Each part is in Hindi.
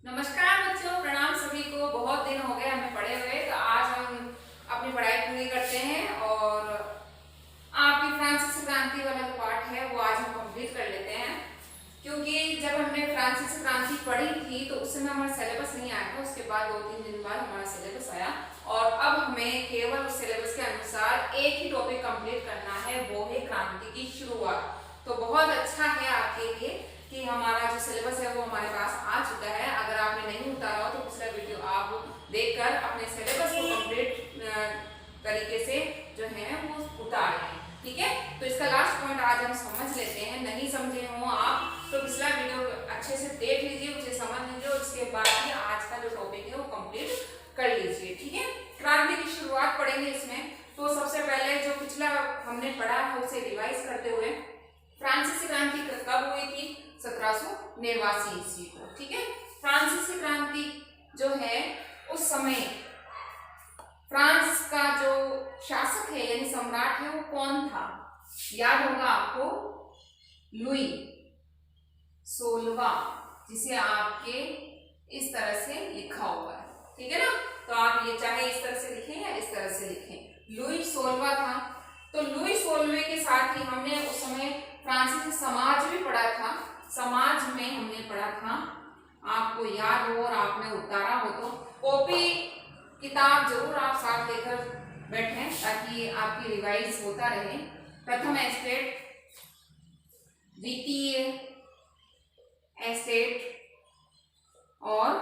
नमस्कार बच्चों, प्रणाम सभी को। बहुत दिन हो गए हमें पढ़े हुए, तो आज हम अपनी पढ़ाई पूरी करते हैं और आपकी फ्रांसीसी क्रांति वाला जो पाठ है वो आज हम कंप्लीट कर लेते हैं। क्योंकि जब हमने फ्रांसीसी क्रांति पढ़ी थी तो उस समय हमारा सिलेबस नहीं आया था। उसके बाद 2-3 दिन बाद हमारा सिलेबस आया और अब हमें केवल उस सिलेबस के अनुसार एक ही टॉपिक कंप्लीट करना है, वो है क्रांति की शुरुआत। तो बहुत अच्छा है आपके लिए कि हमारा जो सिलेबस है वो हमारे पास आ चुका है। अगर आपने नहीं उतारा हो तो पिछला वीडियो आप देखकर अपने सिलेबस को कंप्लीट तरीके से जो है वो उतार लें। ठीक है, तो इसका लास्ट पॉइंट आज हम समझ लेते हैं। नहीं समझे हो आप तो पिछला वीडियो अच्छे से देख लीजिए, उसे समझ लीजिए और उसके बाद ही आज का जो टॉपिक है वो कंप्लीट कर लीजिए। ठीक है, क्रांति की शुरुआत पढ़ेंगे इसमें। तो सबसे पहले जो पिछला हमने पढ़ा है उसे रिवाइज करते हुए, फ्रांसीसी क्रांति कब हुई थी? 1789 ईस्वी को। ठीक है, फ्रांसीसी क्रांति जो है उस समय फ्रांस का जो शासक है यानी सम्राट है वो कौन था? याद होगा आपको, लुई 16वां, जिसे आपके इस तरह से लिखा हुआ है। ठीक है ना, तो आप ये चाहे इस तरह से लिखें या इस तरह से लिखें। लुई 16वां था। तो लुई 16वें के साथ ही हमने उस समय फ्रांसीसी समाज भी पढ़ा था। समाज में हमने पढ़ा था, आपको याद हो और आपने उतारा हो तो कॉपी किताब जरूर आप साथ लेकर बैठें ताकि आपकी रिवाइज होता रहे। प्रथम एस्टेट, द्वितीय एस्टेट और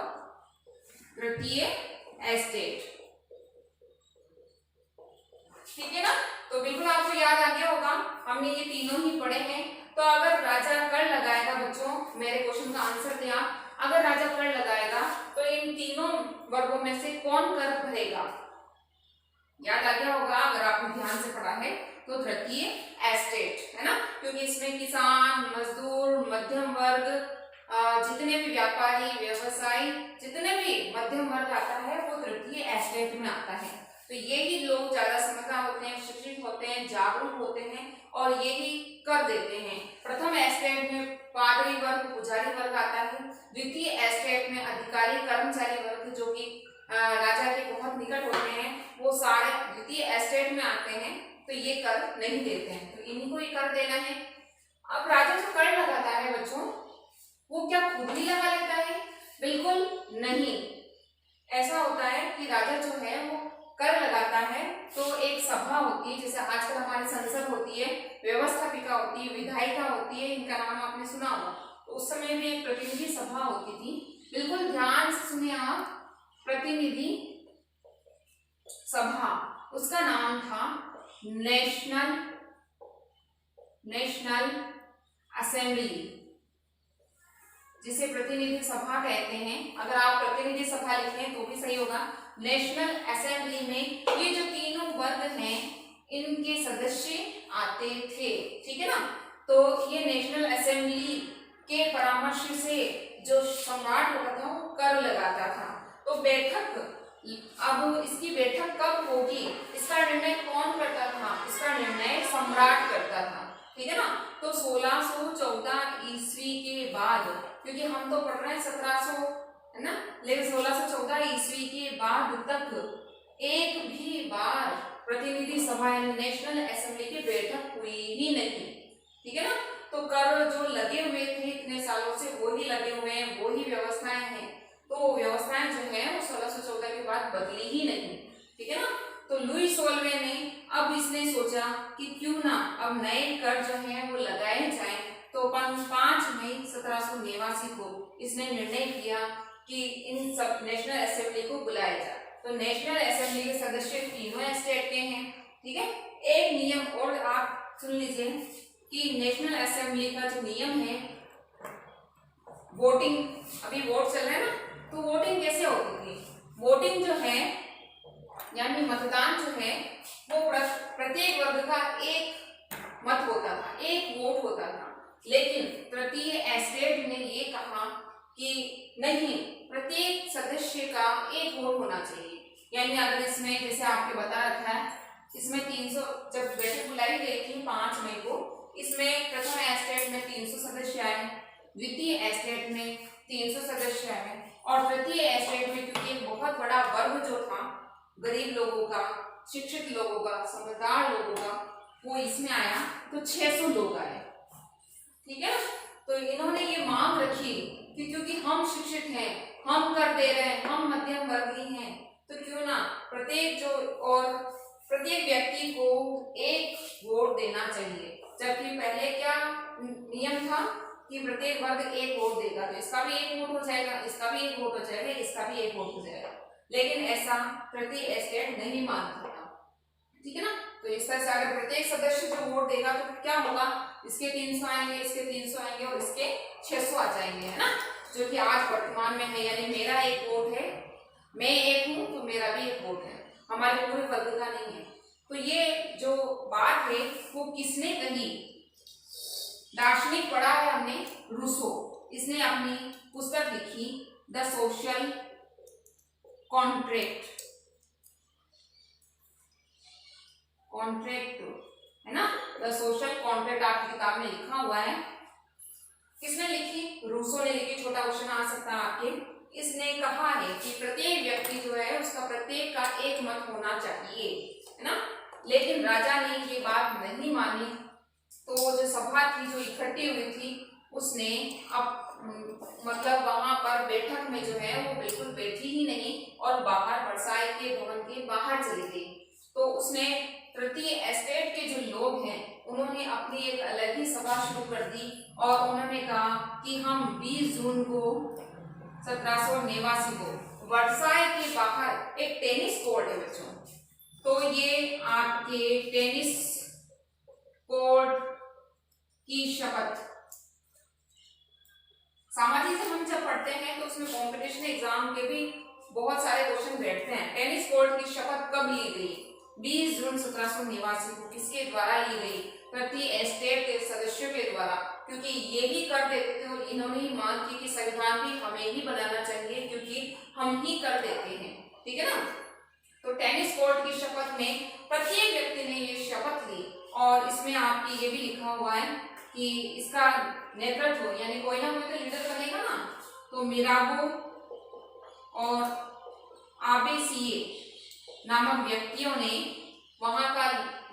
तृतीय एस्टेट। ठीक है ना, तो बिल्कुल आपको याद आ गया होगा, हमने ये तीनों ही पढ़े हैं। तो अगर राजा कर लगाएगा, बच्चों मेरे क्वेश्चन का आंसर दें आप, अगर राजा कर लगाएगा तो इन तीनों वर्गों में से कौन कर भरेगा? याद आ गया होगा अगर आपने ध्यान से पढ़ा है तो तृतीय एस्टेट है ना, क्योंकि इसमें किसान, मजदूर, मध्यम वर्ग, जितने भी व्यापारी, व्यवसायी, जितने भी मध्यम वर्ग आता है वो तृतीय एस्टेट में आता है। तो यही लोग ज्यादा समझदार होते हैं, शिक्षित होते हैं, जागरूक होते हैं और यही कर देते हैं। प्रथम एस्टेट में पादरी वर्ग, पुजारी वर्ग आता है। द्वितीय एस्टेट में अधिकारी, कर्मचारी वर्ग जो कि राजा के बहुत निकट होते हैं, वो सारे द्वितीय एस्टेट में आते हैं। तो ये कर नहीं देते हैं, तो इन्हीं को ही कर देना है। अब राजा जो कर लगाता है बच्चों, वो क्या खुद ही लगा लेता है? बिल्कुल नहीं। ऐसा होता है कि राजा जो है वो कर लगाता है तो एक सभा होती है, जैसे आजकल हमारी संसद होती है, व्यवस्थापिका होती है, विधायिका होती है, इनका नाम आपने सुना होगा। तो उस समय भी एक प्रतिनिधि सभा होती थी। बिल्कुल ध्यान से सुनिए आप, प्रतिनिधि सभा, उसका नाम था नेशनल असेंबली, जिसे प्रतिनिधि सभा कहते हैं। अगर आप प्रतिनिधि सभा लिखें तो भी सही होगा। नेशनल असेंबली में ये जो तीनों वर्ग हैं इनके सदस्य आते थे। ठीक है ना, तो ये नेशनल असेंबली के परामर्श से जो सम्राट होता था वो कर लगाता था। तो बैठक, अब इसकी बैठक कब होगी इसका निर्णय कौन करता था? इसका निर्णय सम्राट करता था। ठीक है ना, तो 1614 ईस्वी के बाद, क्योंकि हम तो पढ़ रहे हैं 1700 है ना, लेकिन 1614 ईस्वी के बाद तक एक भी बार प्रतिनिधि सभा नेशनल असेंबली की बैठक हुई ही नहीं। ठीक है ना, तो कर जो लगे हुए थे इतने सालों से वो ही लगे हुए हैं, वो ही व्यवस्थाएं हैं। तो व्यवस्थाएं जो है वो 1614 के बाद बदली ही नहीं। ठीक है ना, तो लुई 16वें ने अब इसने सोचा कि क्यों ना अब नए कर जो है वो लगाए जाए। तो 5 मई 1789 को इसने निर्णय किया कि इन सब नेशनल असेंबली को बुलाया जाए। तो नेशनल असेंबली के सदस्य तीनों एस्टेट के हैं। ठीक है, एक नियम और आप सुन लीजिए कि नेशनल असेंबली का जो नियम है, वोटिंग, अभी वोट चल रहा है ना, तो वोटिंग कैसे होती थी? वोटिंग जो है यानी मतदान जो है वो प्रत्येक वर्ग का एक मत होता था, एक वोट होता था। लेकिन तृतीय एस्टेट ने ये कहा कि नहीं, प्रत्येक सदस्य का एक वोट होना चाहिए। यानी अगर इसमें जैसे आपके बता रखा है, इसमें 300 जब बैठक बुलाई गई थी 5 मई को, इसमें प्रथम एस्टेट में 300 सदस्य आए, द्वितीय एस्टेट में 300 सदस्य आए और तृतीय एस्टेट में क्योंकि एक बहुत बड़ा वर्ग जो था गरीब लोगों का, शिक्षित लोगों का, समझदार लोगों का, वो इसमें आया, तो 600 लोग आए। ठीक है ना। तो इन्होंने ये मांग रखी कि क्योंकि हम शिक्षित हैं, हम कर दे रहे हैं, हम मध्यम वर्गीय हैं, तो क्यों ना प्रत्येक व्यक्ति को एक वोट देना चाहिए। जबकि पहले क्या नियम था कि प्रत्येक वर्ग एक वोट देगा, तो इसका भी एक वोट हो जाएगा, इसका भी एक वोट हो जाएगा, इसका भी एक वोट हो जाएगा। लेकिन ऐसा तृतीय एस्टेट नहीं मानता था। ठीक है ना। तो इस तरह से अगर प्रत्येक सदस्य जो वोट देगा तो क्या होगा, इसके 300 आएंगे, इसके 300 आएंगे और इसके 600 आ जाएंगे, है ना, जो कि आज वर्तमान में है। यानी मेरा एक वोट है, मैं एक हूं तो मेरा भी एक वोट है, हमारे पूरे वर्ग का नहीं है। तो ये जो बात है वो किसने कही, दार्शनिक पढ़ा है हमने, रूसो। इसने अपनी पुस्तक लिखी द सोशल कॉन्ट्रैक्ट, है ना, द सोशल कॉन्ट्रैक्ट आपकी किताब में लिखा हुआ है। किसने लिखी, रूसो ने लिखी। छोटा क्वेश्चन आ सकता है आपके। इसने कहा है कि प्रत्येक व्यक्ति जो है उसका प्रत्येक का एक मत होना चाहिए, है ना। लेकिन राजा ने ये बात नहीं मानी, तो जो सभा थी जो इकट्ठी हुई थी उसने अब मतलब वहां पर बैठक में जो है वो बिल्कुल बैठी ही नहीं और बाहर वर्साई के भवन के बाहर चली गई। तो उसने तृतीय एस्टेट के जो लोग हैं उन्होंने अपनी एक अलग ही सभा शुरू कर दी और उन्होंने कहा कि हम 20 जून को 1789 को वर्साई के बाहर एक टेनिस कोर्ट है बच्चों, तो ये आपके टेनिस कोर्ट की शपथ, सामाजिक से हम जब पढ़ते हैं तो उसमें कंपटीशन एग्जाम के भी बहुत सारे क्वेश्चन बैठते हैं। टेनिस कोर्ट की शपथ कब ली गई, 20 जून 1789 को। किसके द्वारा ली गई, तृतीय एस्टेट के सदस्यों के द्वारा, क्योंकि ये भी कर देते थे और इन्होंने ही मांग की कि संविधान भी हमें ही बनाना चाहिए क्योंकि हम ही कर देते हैं। ठीक है ना। तो टेनिस कोर्ट की शपथ में प्रत्येक व्यक्ति ने ये शपथ ली और इसमें आपकी ये भी लिखा हुआ है कि इसका नेतृत्व यानी कोई ना कोई तो लीडर बनेगा ना, तो मिराबो और आबेसीए नामक व्यक्तियों ने वहां का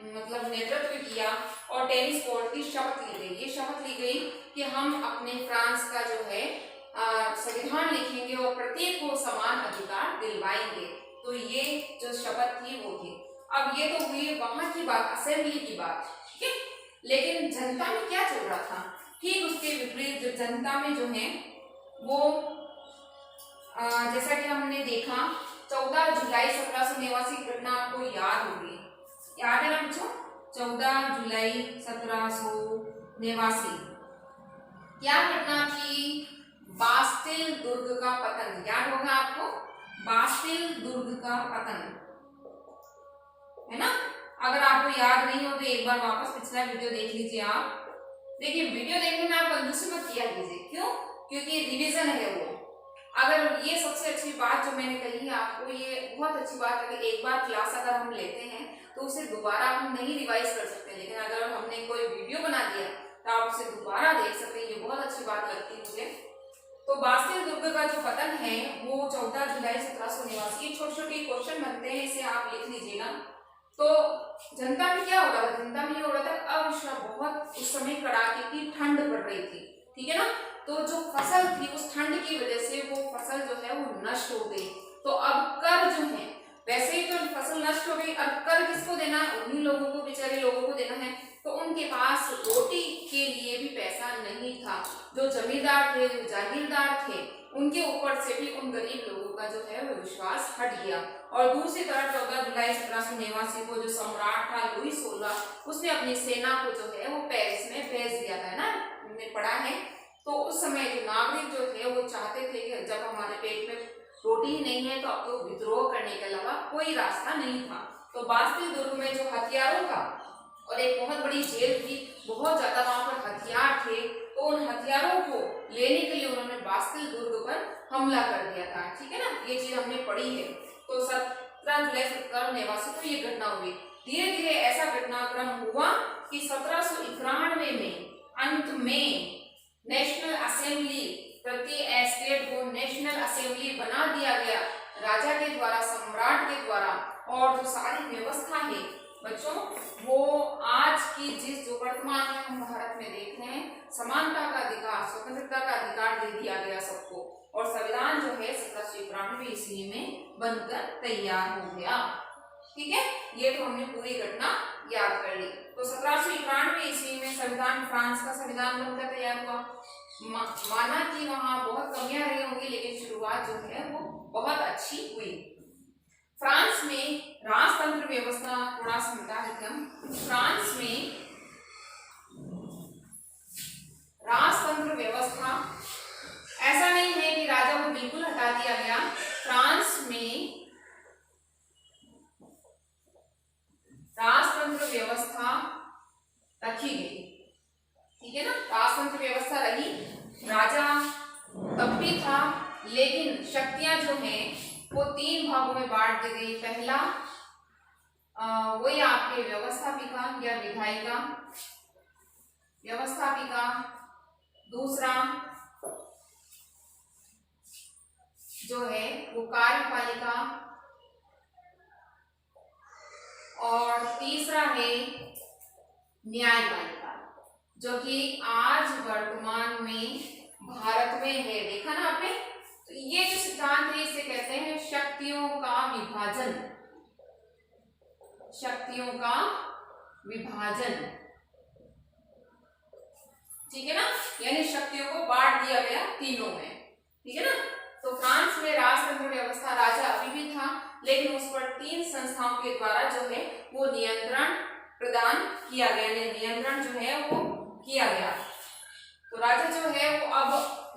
मतलब नेतृत्व किया और टेनिस कोर्ट की शपथ ली गई। ये शपथ ली गई कि हम अपने फ्रांस का जो है संविधान लिखेंगे और प्रत्येक को समान अधिकार दिलवाएंगे। तो ये जो शपथ थी वो थी। अब ये तो हुई वहां की बात, असेंबली की बात, ठीक है। लेकिन जनता में क्या चल रहा था, ठीक उसके विपरीत जो जनता में जो है वो जैसा कि हमने देखा 14 जुलाई 1789 की घटना आपको याद होगी, याद है ना बच्चों। 14 जुलाई 1789 क्या घटना थी, बास्टिल दुर्ग का पतन। याद होगा आपको, बास्टिल दुर्ग का पतन, है ना। अगर आपको याद नहीं हो तो एक बार वापस पिछला वीडियो देख लीजिए आप। देखिए वीडियो देखने में आप कंजूसी मत किया कीजिए, क्यों, क्योंकि रिवीजन है वो। अगर ये सबसे अच्छी बात जो मैंने कही है आपको, ये बहुत अच्छी बात है कि एक बार क्लास अगर हम लेते हैं तो उसे दोबारा हम नहीं रिवाइज कर सकते, लेकिन अगर हमने कोई वीडियो बना दिया तो आप उसे दोबारा देख सकते हैं। ये बहुत अच्छी बात लगती है मुझे। तो बास्टिल दुर्ग का जो पतन है वो 14 जुलाई 1789। छोटे छोटे क्वेश्चन बनते हैं, इसे आप लिख लीजिएगा। तो जनता में क्या हो रहा था, जनता में ये हो रहा था अविश्वास, बहुत उस समय कड़ाके की ठंड पड़ रही थी, ठीक है ना। तो जो फसल थी उस ठंड की वजह से वो फसल जो है वो नष्ट हो गई। तो अब कर जो है, वैसे ही तो फसल नष्ट हो गई, अब कर किसको देना है, उन्हीं लोगों को, बेचारे लोगों को देना है। तो उनके पास रोटी के लिए भी पैसा नहीं था। जो जमींदार थे, जो जागीरदार थे, उनके ऊपर से भी उन गरीब लोगों का जो है वो विश्वास हट गया। और दूसरी तरफ 14 जुलाई 1789 को जो सम्राट था लुई 16, उसने अपनी सेना को जो है वो पेरिस में भेज दिया था ना, हमने पढ़ा है। तो उस समय जो नागरिक जो थे वो चाहते थे कि जब हमारे पेट में रोटी ही नहीं है तो अब तो विद्रोह करने के अलावा कोई रास्ता नहीं था। तो बास्टिल दुर्ग में जो हथियारों का और एक बहुत बड़ी जेल थी, बहुत ज्यादा वहां पर हथियार थे, तो उन हथियारों को लेने के लिए उन्होंने बास्टिल दुर्ग पर हमला कर दिया था, ठीक है ना। ये चीज हमने पढ़ी है। तो 17 जुलाई 1789 को ये घटना हुई। धीरे धीरे ऐसा घटनाक्रम हुआ कि 1791 में अंत में नेशनल असेंबली प्रति स्टेट को नेशनल असेंबली बना दिया गया राजा के द्वारा, सम्राट के द्वारा। और जो सारी व्यवस्था है बच्चों वो आज की जो वर्तमान में हम भारत में देख रहे हैं, समानता का अधिकार, स्वतंत्रता का अधिकार दे दिया गया सबको। और संविधान जो है 1791 ईस्वी में बनकर तैयार हो गया। ठीक है, ये तो हमने पूरी घटना याद कर ली। तो 1791 ईस्वी में संविधान, फ्रांस का संविधान बनकर तैयार हुआ। माना कि वहां बहुत कमियां रही होंगी, लेकिन शुरुआत जो है वो बहुत अच्छी हुई। फ्रांस में राजतंत्र व्यवस्था थोड़ा सा मिटा देते हम। फ्रांस में राजतंत्र व्यवस्था ऐसा नहीं है कि राजा को बिल्कुल हटा दिया गया। फ्रांस में राजतंत्र व्यवस्था रखी गई। ठीक है ना, राजतंत्र व्यवस्था रही, राजा तब भी था, लेकिन शक्तियां जो हैं वो 3 भागों में बांट दी गई। पहला वही आपके व्यवस्थापिका या विधायिका, व्यवस्थापिका। दूसरा जो है वो कार्यपालिका, और तीसरा है न्यायपालिका, जो कि आज वर्तमान में भारत में है। देखा ना आपने? तो ये जो सिद्धांत है इसे कहते हैं शक्तियों का विभाजन। शक्तियों का विभाजन, ठीक है ना, यानी शक्तियों को बांट दिया गया तीनों में। ठीक है ना, तो फ्रांस में राजतंत्र व्यवस्था, राजा अभी भी था, लेकिन उस पर 3 संस्थाओं के द्वारा जो है वो नियंत्रण प्रदान किया गया, नियंत्रण जो है वो किया गया। तो राजा जो है वो अब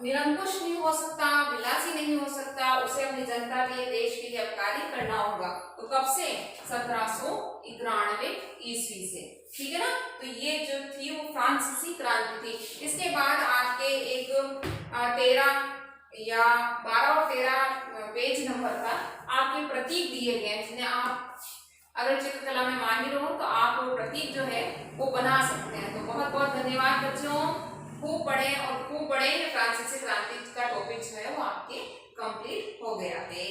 निरंकुश नहीं हो सकता, विलासी नहीं हो सकता, उसे अपनी जनता के लिए, देश के लिए अब कार्य करना होगा। तो कब से? 1791 ईस्वी से। ठीक है ना, तो ये जो थी वो फ्रांसीसी क्रांति थी। इसके बाद आपके एक 13 या 12 और 13 पेज नंबर पर आपके प्रतीक दिए गए, जिन्हें आप अगर चित्रकला में माहिर हो तो आप वो प्रतीक जो है वो बना सकते हैं। तो बहुत बहुत धन्यवाद बच्चों, खूब पढ़ें और खूब पढ़ें। फ्रांसीसी क्रांति का टॉपिक जो है वो आपके कंप्लीट हो गया है।